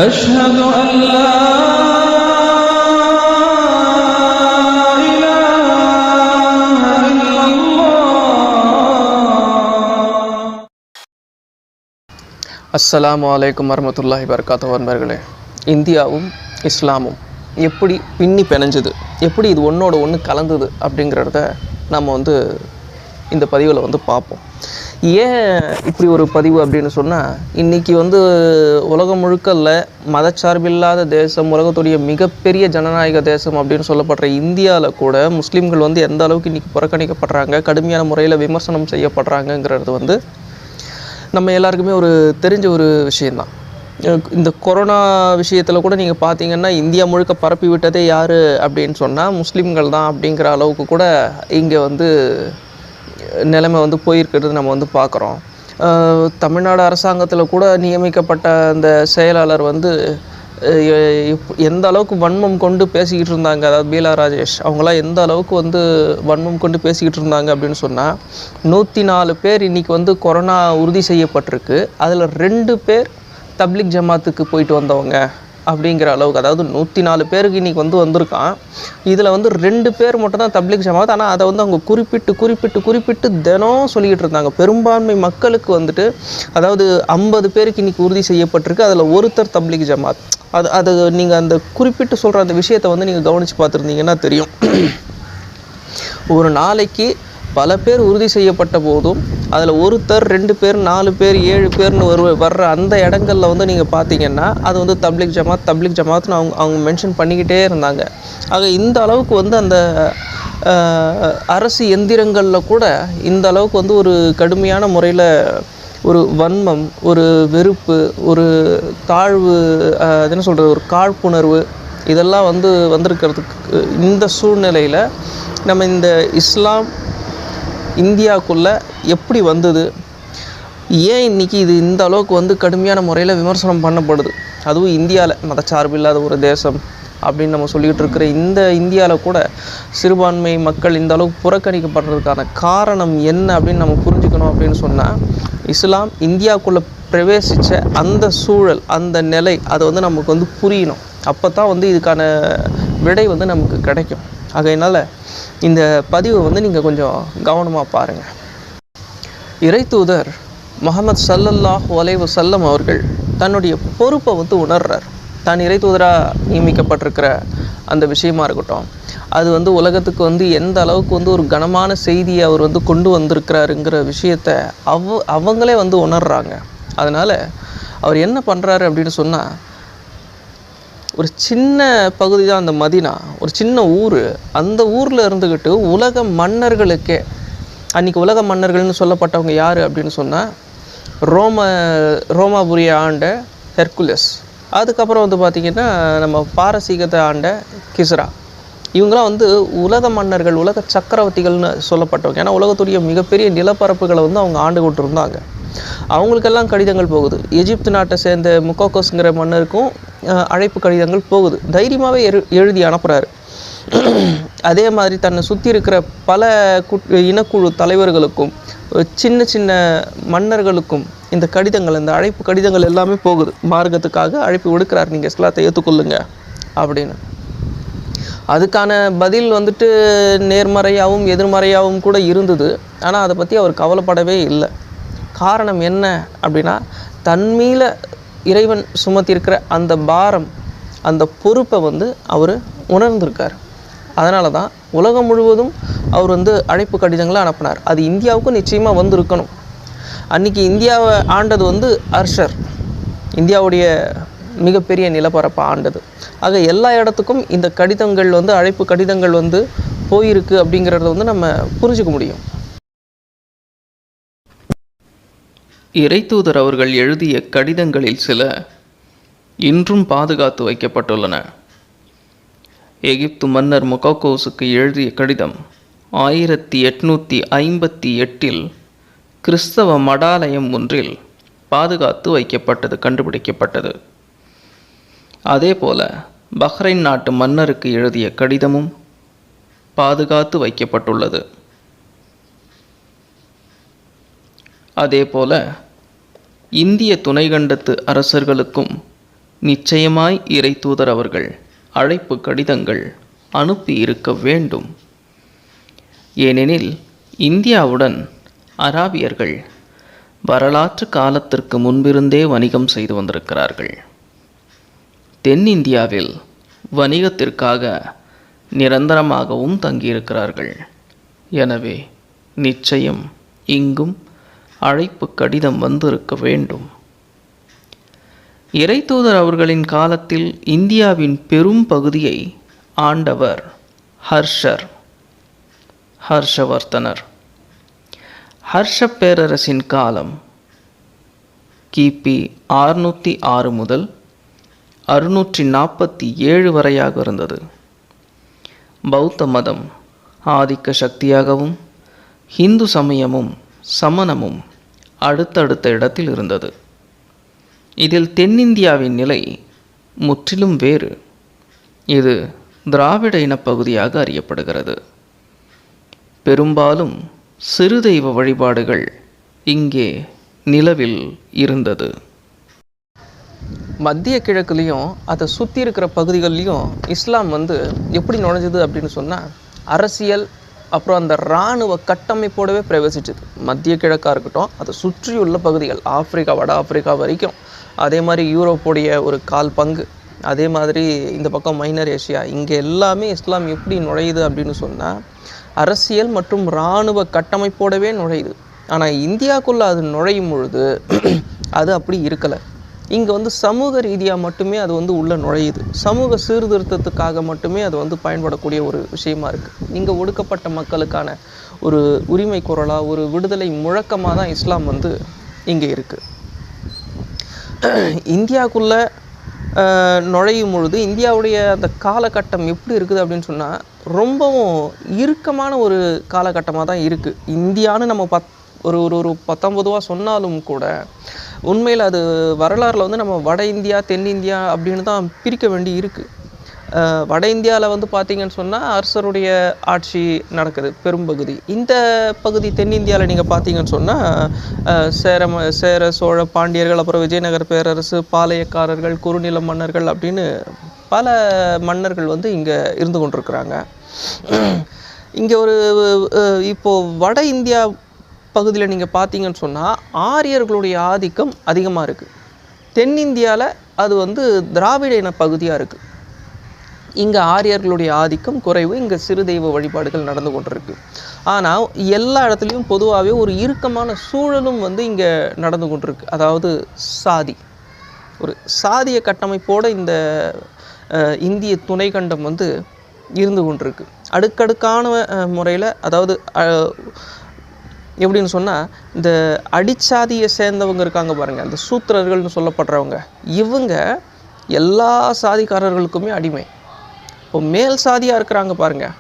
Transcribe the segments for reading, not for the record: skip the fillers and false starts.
أشهد أن لا إله إلا الله. அஸ்ஸலாமு அலைக்கும் வரமத்துல்லாஹி வபரகாத்துஹு. நண்பர்களே, இந்தியாவும் இஸ்லாமும் எப்படி பின்னி பிணைஞ்சது, எப்படி இது ஒன்றோட ஒன்று கலந்தது அப்படிங்கிறத நம்ம இந்த பதிவில் பார்ப்போம். ஏன் இப்படி ஒரு பதிவு அப்படின்னு சொன்னால், இன்றைக்கி உலகம் முழுக்கல்ல மதச்சார்பில்லாத தேசம், உலகத்துடைய மிகப்பெரிய ஜனநாயக தேசம் அப்படின்னு சொல்லப்படுற இந்தியாவில் கூட முஸ்லீம்கள் எந்த அளவுக்கு இன்றைக்கி புறக்கணிக்கப்படுறாங்க, கடுமையான முறையில் விமர்சனம் செய்யப்படுறாங்கங்கிறது நம்ம எல்லாருக்குமே ஒரு தெரிஞ்ச ஒரு விஷயந்தான். இந்த கொரோனா விஷயத்தில் கூட நீங்கள் பார்த்தீங்கன்னா, இந்தியா முழுக்க பரப்பி விட்டதே யார் அப்படின்னு சொன்னால் முஸ்லீம்கள் தான் அப்படிங்கிற அளவுக்கு கூட இங்கே நிலைமை போயிருக்கிறது நம்ம பார்க்குறோம். தமிழ்நாடு அரசாங்கத்தில் கூட நியமிக்கப்பட்ட அந்த செயலாளர் எந்த அளவுக்கு வன்மம் கொண்டு பேசிக்கிட்டு இருந்தாங்க, அதாவது பீலா ராஜேஷ் அவங்களாம் எந்த அளவுக்கு வன்மம் கொண்டு பேசிக்கிட்டு இருந்தாங்க அப்படின்னு சொன்னால், 104 பேர் இன்றைக்கி கொரோனா உறுதி செய்யப்பட்டிருக்கு. அதில் 2 பேர் தப்லீக் ஜமாத்துக்கு போயிட்டு வந்தவங்க அப்படிங்கிற அளவுக்கு, அதாவது 104 பேருக்கு இன்றைக்கி வந்திருக்கான். இதில் 2 பேர் மட்டும் தான் தப்லீக் ஜமாத். ஆனால் அதை அவங்க குறிப்பிட்டு தினம் சொல்லிக்கிட்டு இருந்தாங்க. பெரும்பான்மை மக்களுக்கு அதாவது 50 பேருக்கு இன்றைக்கி உறுதி செய்யப்பட்டிருக்கு, அதில் ஒருத்தர் தப்லீக் ஜமாத். அது நீங்கள் அந்த குறிப்பிட்டு சொல்கிற அந்த விஷயத்தை நீங்கள் கவனித்து பார்த்துருந்தீங்கன்னா தெரியும். ஒரு நாளைக்கு பல பேர் உறுதி செய்யப்பட்ட போதும் அதில் ஒருத்தர், 2 பேர், 4 பேர், 7 பேர்னு வர்ற அந்த இடங்களில் நீங்கள் பார்த்தீங்கன்னா அது தப்லீக் ஜமாத்னு அவங்க மென்ஷன் பண்ணிக்கிட்டே இருந்தாங்க. ஆக இந்த அளவுக்கு அந்த அரசு எந்திரங்களில் கூட இந்த அளவுக்கு ஒரு கடுமையான முறையில் ஒரு வன்மம், ஒரு வெறுப்பு, ஒரு தாழ்வு, என்ன சொல்கிறது, ஒரு காழ்ப்புணர்வு, இதெல்லாம் வந்திருக்கிறதுக்கு இந்த சூழ்நிலையில் நம்ம இந்த இஸ்லாம் இந்தியாவுக்குள்ளே எப்படி வந்தது, ஏன் இன்றைக்கி இது இந்த அளவுக்கு கடுமையான முறையில் விமர்சனம் பண்ணப்படுது, அதுவும் இந்தியாவில் மதச்சார்பில்லாத ஒரு தேசம் அப்படின்னு நம்ம சொல்லிகிட்டு இருக்கிற இந்த இந்தியாவில் கூட சிறுபான்மை மக்கள் இந்த அளவுக்கு புறக்கணிக்கப்படுறதுக்கான காரணம் என்ன அப்படின்னு நம்ம புரிஞ்சுக்கணும். அப்படின்னு சொன்னால், இஸ்லாம் இந்தியாவுக்குள்ளே பிரவேசித்த அந்த சூழல், அந்த நிலை, அதை நமக்கு புரியணும். அப்போ தான் இதுக்கான விடை நமக்கு கிடைக்கும். ஆகையினால் இந்த பதிவை நீங்கள் கொஞ்சம் கவனமாக பாருங்கள். இறை தூதர் முஹம்மது ஸல்லல்லாஹு அலைஹி வஸல்லம் அவர்கள் தன்னுடைய பொறுப்பை உணர்றார். தான் இறை தூதராக நியமிக்கப்பட்டிருக்கிற அந்த விஷயமா இருக்கட்டும், அது உலகத்துக்கு எந்த அளவுக்கு ஒரு கனமான செய்தியை அவர் கொண்டு வந்திருக்கிறாருங்கிற விஷயத்தை அவங்களே உணர்றாங்க. அதனால் அவர் என்ன பண்ணுறாரு அப்படின்னு சொன்னால், ஒரு சின்ன பகுதி தான் அந்த மதீனா, ஒரு சின்ன ஊர். அந்த ஊரில் இருந்துக்கிட்டு உலக மன்னர்களுக்கே, அன்றைக்கி உலக மன்னர்கள்னு சொல்லப்பட்டவங்க யார் அப்படின்னு சொன்னால், ரோமாபுரியை ஆண்ட ஹெர்குலஸ், அதுக்கப்புறம் பார்த்திங்கன்னா நம்ம பாரசீகத்தை ஆண்ட கிஸ்ரா, இவங்களாம் உலக மன்னர்கள், உலக சக்கரவர்த்திகள்னு சொல்லப்பட்டவங்க. ஏன்னா உலகத்துடைய மிகப்பெரிய நிலப்பரப்புகளை அவங்க ஆண்டு கொண்டு இருந்தாங்க. அவங்களுக்கெல்லாம் கடிதங்கள் போகுது. எஜிப்து நாட்டை சேர்ந்த முகோக்கோஸ்ங்கிற மன்னருக்கும் அழைப்பு கடிதங்கள் போகுது. தைரியமாகவே எழுதி அனுப்புகிறாரு. அதே மாதிரி தன்னை சுற்றி இருக்கிற பல இனக்குழு தலைவர்களுக்கும் சின்ன சின்ன மன்னர்களுக்கும் இந்த கடிதங்கள், இந்த அழைப்பு கடிதங்கள் எல்லாமே போகுது. மார்க்கத்துக்காக அழைப்பு விடுக்கிறார், நீங்கள் இஸ்லாத்தை ஏற்றுக்கொள்ளுங்க அப்படின்னு. அதுக்கான பதில் நேர்மறையாகவும் எதிர்மறையாகவும் கூட இருந்தது. ஆனால் அதை பற்றி அவர் கவலைப்படவே இல்லை. காரணம் என்ன அப்படின்னா, தன்மீள இறைவன் சுமத்தியிருக்கிற அந்த பாரம், அந்த பொறுப்பை அவர் உணர்ந்திருக்கார். அதனால தான் உலகம் முழுவதும் அவர் அழைப்பு கடிதங்களை அனுப்பினார். அது இந்தியாவுக்கும் நிச்சயமாக இருக்கணும். அன்றைக்கி இந்தியாவை ஆண்டது அர்ஷர், இந்தியாவுடைய மிகப்பெரிய நிலப்பரப்பை ஆண்டது. ஆக எல்லா இடத்துக்கும் இந்த கடிதங்கள் அழைப்பு கடிதங்கள் போயிருக்கு அப்படிங்கிறத நம்ம புரிஞ்சுக்க முடியும். இறை தூதர் அவர்கள் எழுதிய கடிதங்களில் சில இன்றும் பாதுகாத்து வைக்கப்பட்டுள்ளன. எகிப்து மன்னர் முகோக்கோஸுக்கு எழுதிய கடிதம் 1858 கிறிஸ்தவ மடாலயம் ஒன்றில் பாதுகாத்து கண்டுபிடிக்கப்பட்டது. அதே போல பஹ்ரைன் நாட்டு மன்னருக்கு எழுதிய கடிதமும் பாதுகாத்து வைக்கப்பட்டுள்ளது. அதேபோல இந்திய துணைக்கண்டத்து அரசர்களுக்கும் நிச்சயமாய் இறைத்தூதர் அவர்கள் அழைப்பு கடிதங்கள் அனுப்பி இருக்க வேண்டும். ஏனெனில் இந்தியாவுடன் அராபியர்கள் வரலாற்று காலத்திற்கு முன்பிருந்தே வணிகம் செய்து வந்திருக்கிறார்கள். தென்னிந்தியாவில் வணிகத்திற்காக நிரந்தரமாகவும் தங்கியிருக்கிறார்கள். எனவே நிச்சயம் இங்கும் அழைப்பு கடிதம் வந்திருக்க வேண்டும். இறைத்தூதர் அவர்களின் காலத்தில் இந்தியாவின் பெரும் பகுதியை ஆண்டவர் ஹர்ஷவர்தனர். ஹர்ஷ பேரரசின் காலம் கிபி 606 முதல் 647 வரையாக இருந்தது. பௌத்த மதம் ஆதிக்க சக்தியாகவும் இந்து சமயமும் சமணமும் அடுத்தடுத்த இடத்தில் இருந்தது. இதில் தென்னிந்தியாவின் நிலை முற்றிலும் வேறு. இது திராவிட இனப்பகுதியாக அறியப்படுகிறது. பெரும்பாலும் சிறு தெய்வ வழிபாடுகள் இங்கே நிலவில் இருந்தது. மத்திய கிழக்குலேயும் அதை சுற்றி இருக்கிற பகுதிகள்லேயும் இஸ்லாம் எப்படி நுழைஞ்சது அப்படின்னு சொன்னால், அரசியல் அப்புறம் அந்த இராணுவ கட்டமைப்போடவே பிரவேசிச்சது. மத்திய கிழக்காக இருக்கட்டும், அதை சுற்றியுள்ள பகுதிகள் ஆப்பிரிக்கா, வட ஆப்பிரிக்கா வரைக்கும், அதே மாதிரி யூரோப்புடைய ஒரு 1/4 பங்கு, அதே மாதிரி இந்த பக்கம் மைனர் ஏஷியா, இங்கே எல்லாமே இஸ்லாம் எப்படி நுழையுது அப்படின்னு சொன்னால் அரசியல் மற்றும் இராணுவ கட்டமைப்போடவே நுழையுது. ஆனால் இந்தியாவுக்குள்ளே அது நுழையும் பொழுது அது அப்படி இருக்கலை. இங்கே சமூக ரீதியாக மட்டுமே அது உள்ளே நுழையுது. சமூக சீர்திருத்தத்துக்காக மட்டுமே அது பயன்படக்கூடிய ஒரு விஷயமா இருக்குது. இங்கே ஒடுக்கப்பட்ட மக்களுக்கான ஒரு உரிமை குரலாக, ஒரு விடுதலை முழக்கமாக தான் இஸ்லாம் இங்கே இருக்குது. இந்தியாவுக்குள்ளே நுழையும் பொழுது இந்தியாவுடைய அந்த காலகட்டம் எப்படி இருக்குது அப்படின்னு சொன்னால் ரொம்பவும் இறுக்கமான ஒரு காலகட்டமாக தான் இருக்குது. இந்தியான்னு நம்ம ஒரு 19 சொன்னாலும் கூட உண்மையில் அது வரலாறில் நம்ம வட இந்தியா தென்னிந்தியா அப்படின்னு தான் பிரிக்க வேண்டி இருக்குது. வட இந்தியாவில் பார்த்திங்கன்னு சொன்னால் அரசருடைய ஆட்சி நடக்குது பெரும்பகுதி. இந்த பகுதி தென்னிந்தியாவில் நீங்கள் பார்த்தீங்கன்னு சொன்னால் சேர சோழ பாண்டியர்கள், அப்புறம் விஜயநகர பேரரசு, பாளையக்காரர்கள், குறுநில மன்னர்கள் அப்படின்னு பல மன்னர்கள் இங்கே இருந்து கொண்டிருக்கிறாங்க. இங்கே இப்போது வட இந்தியா பகுதியில் நீங்கள் பார்த்தீங்கன்னு சொன்னால் ஆரியர்களுடைய ஆதிக்கம் அதிகமாக இருக்குது. தென்னிந்தியாவில் அது திராவிட இன பகுதியாக இருக்குது. இங்கே ஆரியர்களுடைய ஆதிக்கம் குறைவு. இங்கே சிறு தெய்வ வழிபாடுகள் நடந்து கொண்டிருக்கு. ஆனால் எல்லா இடத்துலையும் பொதுவாகவே ஒரு இறுக்கமான சூழலும் இங்கே நடந்து கொண்டிருக்கு. அதாவது ஒரு சாதிய கட்டமைப்போடு இந்த இந்திய துணைக்கண்டம் இருந்து கொண்டிருக்கு. அடுக்கடுக்கான முறையில், அதாவது எப்படின்னு சொன்னால், இந்த அடிச்சாதியை சேர்ந்தவங்க இருக்காங்க பாருங்கள், இந்த சூத்திரர்கள்னு சொல்லப்படுறவங்க, இவங்க எல்லா சாதிக்காரர்களுக்குமே அடிமை. இப்போ மேல் சாதியாக இருக்கிறாங்க பாருங்கள்,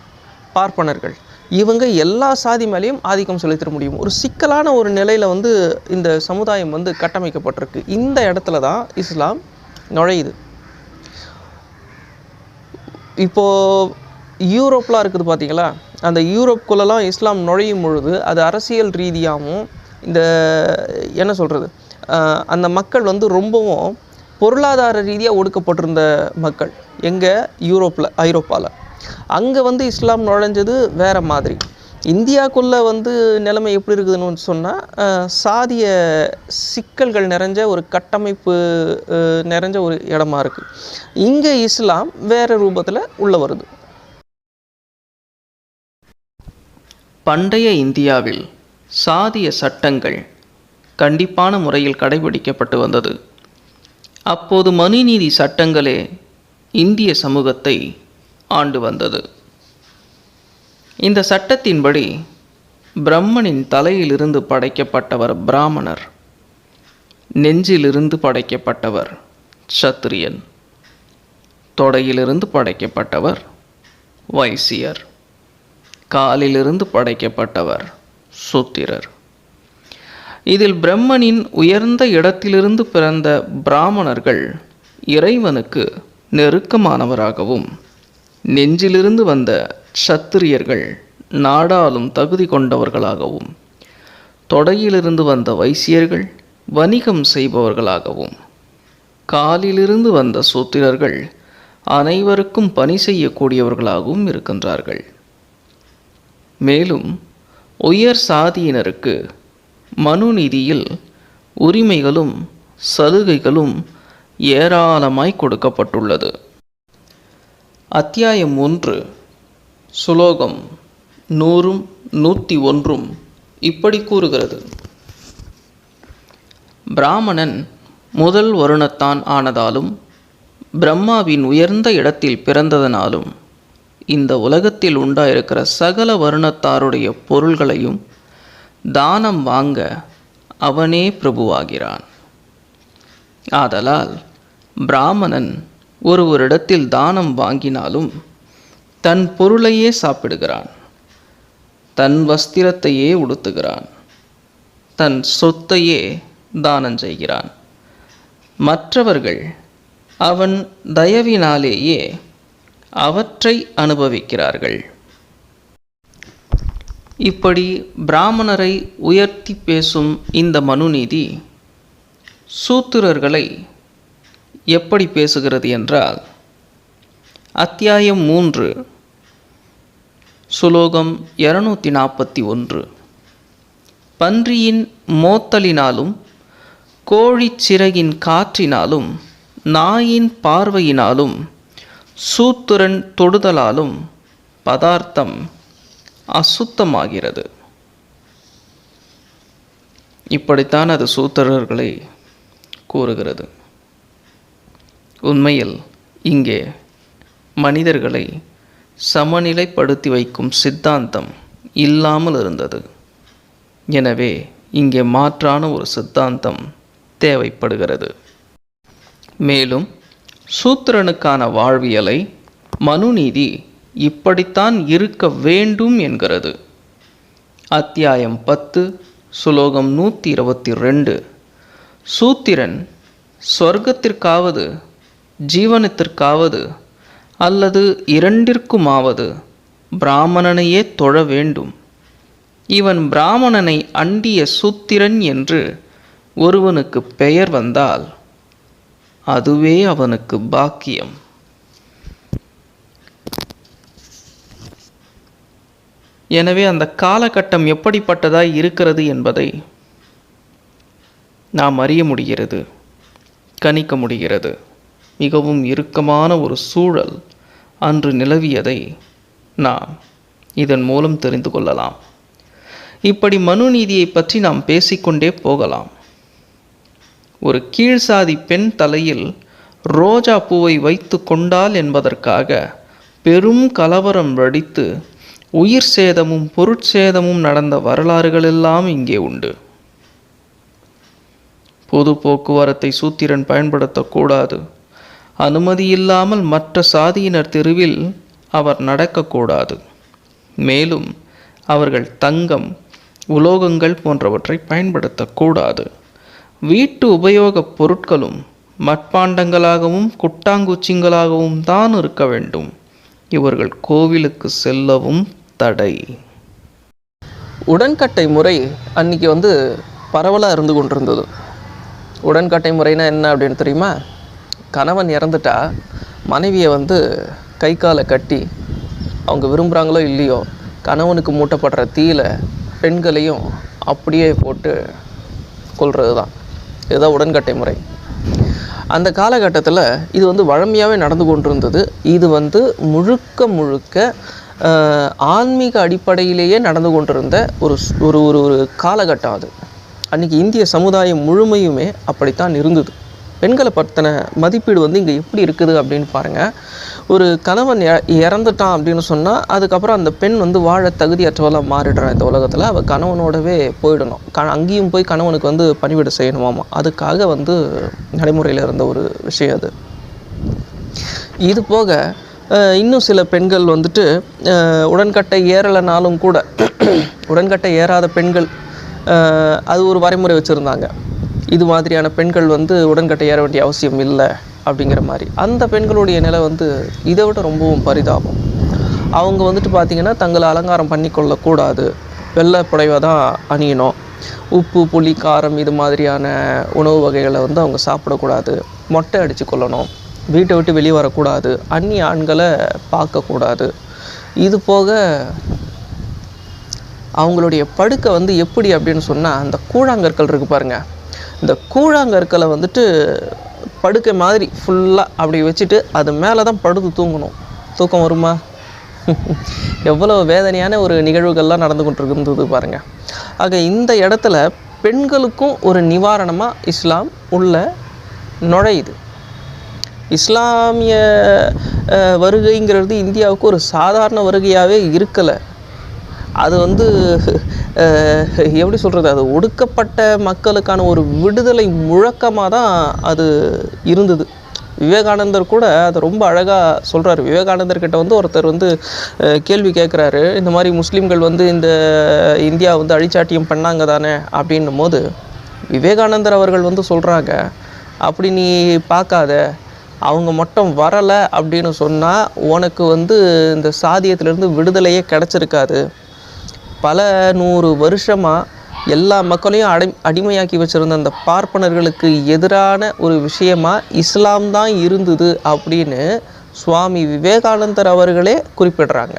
பார்ப்பனர்கள், இவங்க எல்லா சாதி மேலேயும் ஆதிக்கம் செலுத்த முடியும். ஒரு சிக்கலான ஒரு நிலையில் இந்த சமுதாயம் கட்டமைக்கப்பட்டிருக்கு. இந்த இடத்துல தான் இஸ்லாம் நுழையுது. இப்போது யூரோப்லாம் இருக்குது பார்த்தீங்களா, அந்த யூரோப்புக்குள்ளெல்லாம் இஸ்லாம் நுழையும் பொழுது அது அரசியல் ரீதியாகவும் இந்த என்ன சொல்கிறது, அந்த மக்கள் ரொம்பவும் பொருளாதார ரீதியாக ஒடுக்கப்பட்டிருந்த மக்கள். எங்கே? ஐரோப்பாவில். அங்கே இஸ்லாம் நுழைஞ்சது வேறு மாதிரி. இந்தியாவுக்குள்ளே நிலைமை எப்படி இருக்குதுன்னு சொன்னால் சாதிய சிக்கல்கள் நிறைஞ்ச ஒரு கட்டமைப்பு நிறைஞ்ச ஒரு இடமா இருக்குது. இங்கே இஸ்லாம் வேறு ரூபத்தில் உள்ளே வருது. பண்டைய இந்தியாவில் சாதிய சட்டங்கள் கண்டிப்பான முறையில் கடைபிடிக்கப்பட்டு வந்தது. அப்போது மனுநீதி சட்டங்களே இந்திய சமூகத்தை ஆண்டு வந்தது. இந்த சட்டத்தின்படி பிரம்மனின் தலையிலிருந்து படைக்கப்பட்டவர் பிராமணர், நெஞ்சிலிருந்து படைக்கப்பட்டவர் சத்திரியன், தொடையிலிருந்து படைக்கப்பட்டவர் வைசியர், காலிலிருந்து படைக்கப்பட்டவர் சூத்திரர். இதில் பிரம்மனின் உயர்ந்த இடத்திலிருந்து பிறந்த பிராமணர்கள் இறைவனுக்கு நெருக்கமானவராகவும், நெஞ்சிலிருந்து வந்த சத்திரியர்கள் நாடாளும் தகுதி கொண்டவர்களாகவும், தொடையிலிருந்து வந்த வைசியர்கள் வணிகம் செய்பவர்களாகவும், காலிலிருந்து வந்த சூத்திரர்கள் அனைவருக்கும் பணி செய்யக்கூடியவர்களாகவும் இருக்கின்றார்கள். மேலும் உயர் சாதியினருக்கு மனுநீதியில் உரிமைகளும் சலுகைகளும் ஏராளமாய் கொடுக்கப்பட்டுள்ளது. அத்தியாயம் 1 சுலோகம் 100 101 இப்படி கூறுகிறது. பிராமணன் முதல் வருணத்தான் ஆனதாலும் பிரம்மாவின் உயர்ந்த இடத்தில் பிறந்ததனாலும் இந்த உலகத்தில் உண்டாயிருக்கிற சகல வருணத்தாருடைய பொருள்களையும் தானம் வாங்க அவனே பிரபுவாகிறான். ஆதலால் பிராமணன் ஒருவரிடத்தில் தானம் வாங்கினாலும் தன் பொருளையே சாப்பிடுகிறான், தன் வஸ்திரத்தையே உடுத்துகிறான், தன் சொத்தையே தானம் செய்கிறான். மற்றவர்கள் அவன் தயவினாலேயே அவற்றை அனுபவிக்கிறார்கள். இப்படி பிராமணரை உயர்த்தி பேசும் இந்த மனுநீதி சூத்திரர்களை எப்படி பேசுகிறது என்றால், அத்தியாயம் 3 சுலோகம் 241 பன்றியின் மோத்தலினாலும் கோழிச் சிறகின் காற்றினாலும் நாயின் பார்வையினாலும் சூத்திரன் தொடுதலாலும் பதார்த்தம் அசுத்தமாகிறது. இப்படித்தான் அது சூத்திரர்களை கூறுகிறது. உண்மையில் இங்கே மனிதர்களை சமநிலைப்படுத்தி வைக்கும் சித்தாந்தம் இல்லாமல் இருந்தது. எனவே இங்கே மாற்றான ஒரு சித்தாந்தம் தேவைப்படுகிறது. மேலும் சூத்திரனுக்கான வாழ்வியலை மனுநீதி இப்படித்தான் இருக்க வேண்டும் என்கிறது. அத்தியாயம் 10 சுலோகம் 122 சூத்திரன் சொர்க்கத்திற்காவது ஜீவனத்திற்காவது அல்லது இரண்டிற்குமாவது பிராமணனையே தொழ வேண்டும். இவன் பிராமணனை அண்டிய சூத்திரன் என்று ஒருவனுக்கு பெயர் வந்தால் அதுவே அவனுக்கு பாக்கியம். எனவே அந்த காலகட்டம் எப்படிப்பட்டதாய் இருக்கிறது என்பதை நாம் அறிய முடிகிறது, கணிக்க முடிகிறது. மிகவும் இறுக்கமான ஒரு சூழல் அன்று நிலவியதை நாம் இதன் மூலம் தெரிந்து கொள்ளலாம். இப்படி மனுநீதியை பற்றி நாம் பேசிக்கொண்டே போகலாம். ஒரு கீழ்சாதி பெண் தலையில் ரோஜா பூவை வைத்து கொண்டாள் என்பதற்காக பெரும் கலவரம் வெடித்து உயிர் சேதமும் பொருட்சேதமும் நடந்த வரலாறுகளெல்லாம் இங்கே உண்டு. பொது போக்குவரத்தை சூத்திரன் பயன்படுத்தக்கூடாது, அனுமதி இல்லாமல் மற்ற சாதியினர் தெருவில் அவர் நடக்கக்கூடாது. மேலும் அவர்கள் தங்கம் உலோகங்கள் போன்றவற்றை பயன்படுத்தக்கூடாது. வீட்டு உபயோகப் பொருட்களும் மட்பாண்டங்களாகவும் குட்டாங்குச்சிங்களாகவும் தான் இருக்க வேண்டும். இவர்கள் கோவிலுக்கு செல்லவும் தடை. உடன்கட்டை முறை அன்னைக்கு பரவலாக இருந்து கொண்டிருந்தது. உடன்கட்டை முறைனா என்ன அப்படின்னு தெரியுமா? கணவன் இறந்துட்டா மனைவியை கை காலை கட்டி அவங்க விரும்புகிறாங்களோ இல்லையோ கணவனுக்கு மூட்டப்படுற தீயில பெண்களையும் அப்படியே போட்டு கொள்வது தான். இதுதான் உடன்கட்டை முறை. அந்த காலகட்டத்தில் இது வழமையாகவே நடந்து கொண்டிருந்தது. இது முழுக்க ஆன்மீக அடிப்படையிலேயே நடந்து கொண்டிருந்த ஒரு ஒரு ஒரு காலகட்டம் அது. அன்றைக்கி இந்திய சமுதாயம் முழுமையுமே அப்படித்தான் இருந்தது. பெண்களை பற்றின மதிப்பீடு இங்கே எப்படி இருக்குது அப்படின்னு பாருங்கள். ஒரு கணவன் இறந்துட்டான் அப்படின்னு சொன்னால் அதுக்கப்புறம் அந்த பெண் வாழ தகுதியற்றவளாக மாறிடுறான் இந்த உலகத்தில். அவள் கணவனோடவே போயிடணும். அங்கேயும் போய் கணவனுக்கு பணிவிட செய்யணுமாமா. அதுக்காக நடைமுறையில் இருந்த ஒரு விஷயம் அது. இது போக இன்னும் சில பெண்கள் உடன்கட்டை ஏறலைனாலும் கூட உடன்கட்டை ஏறாத பெண்கள் அது ஒரு வரைமுறை வச்சுருந்தாங்க. இது மாதிரியான பெண்கள் உடன்கட்டை ஏற வேண்டிய அவசியம் இல்லை அப்படிங்கிற மாதிரி. அந்த பெண்களுடைய நிலை இதை விட ரொம்பவும் பரிதாபம். அவங்க பார்த்திங்கன்னா தங்களை அலங்காரம் பண்ணி கொள்ளக்கூடாது, வெள்ளை புடவை தான் அணியணும், உப்பு புளி காரம் இது மாதிரியான உணவு வகைகளை அவங்க சாப்பிடக்கூடாது, மொட்டை அடித்து கொள்ளணும், வீட்டை விட்டு வெளியே வரக்கூடாது, அந்நிய ஆண்களை பார்க்கக்கூடாது. இது போக அவங்களுடைய படுக்கை வந்து எப்படி அப்படின்னு சொன்னால், அந்த கூழாங்கற்கள் இருக்குது பாருங்கள், இந்த கூழாங்கற்களை வந்துட்டு படுக்கை மாதிரி ஃபுல்லாக அப்படி வச்சுட்டு அது மேலே தான் படுத்து தூங்கணும். தூக்கம் வருமா? எவ்வளோ வேதனையான ஒரு நிகழ்வுகள்லாம் நடந்து கொண்டிருந்தது பாருங்கள். ஆக இந்த இடத்துல பெண்களுக்கும் ஒரு நிவாரணமாக இஸ்லாம் உள்ள நுழையுது. இஸ்லாமிய வருகைங்கிறது இந்தியாவுக்கு ஒரு சாதாரண வருகையாகவே இருக்கலை. அது வந்து எப்படி சொல்கிறது, அது ஒடுக்கப்பட்ட மக்களுக்கான ஒரு விடுதலை முழக்கமாக தான் அது இருந்தது. விவேகானந்தர் கூட அதை ரொம்ப அழகாக சொல்கிறார். விவேகானந்தர்கிட்ட வந்து ஒருத்தர் வந்து கேள்வி கேட்குறாரு, இந்த மாதிரி முஸ்லீம்கள் வந்து இந்த இந்தியா வந்து அழிச்சாட்டியம் பண்ணாங்க தானே அப்படின்னும் போது விவேகானந்தர் அவர்கள் வந்து சொல்கிறாங்க, அப்படி நீ பார்க்காத, அவங்க மட்டும் வரலை அப்படின்னு சொன்னால் உனக்கு வந்து இந்த சாதியத்திலேருந்து விடுதலையே கிடச்சிருக்காது. பல 100 வருஷமாக எல்லா மக்களையும் அடிமையாக்கி வச்சுருந்த அந்த பார்ப்பனர்களுக்கு எதிரான ஒரு விஷயமாக இஸ்லாம் தான் இருந்தது அப்படின்னு சுவாமி விவேகானந்தர் அவர்களே குறிப்பிடுறாங்க.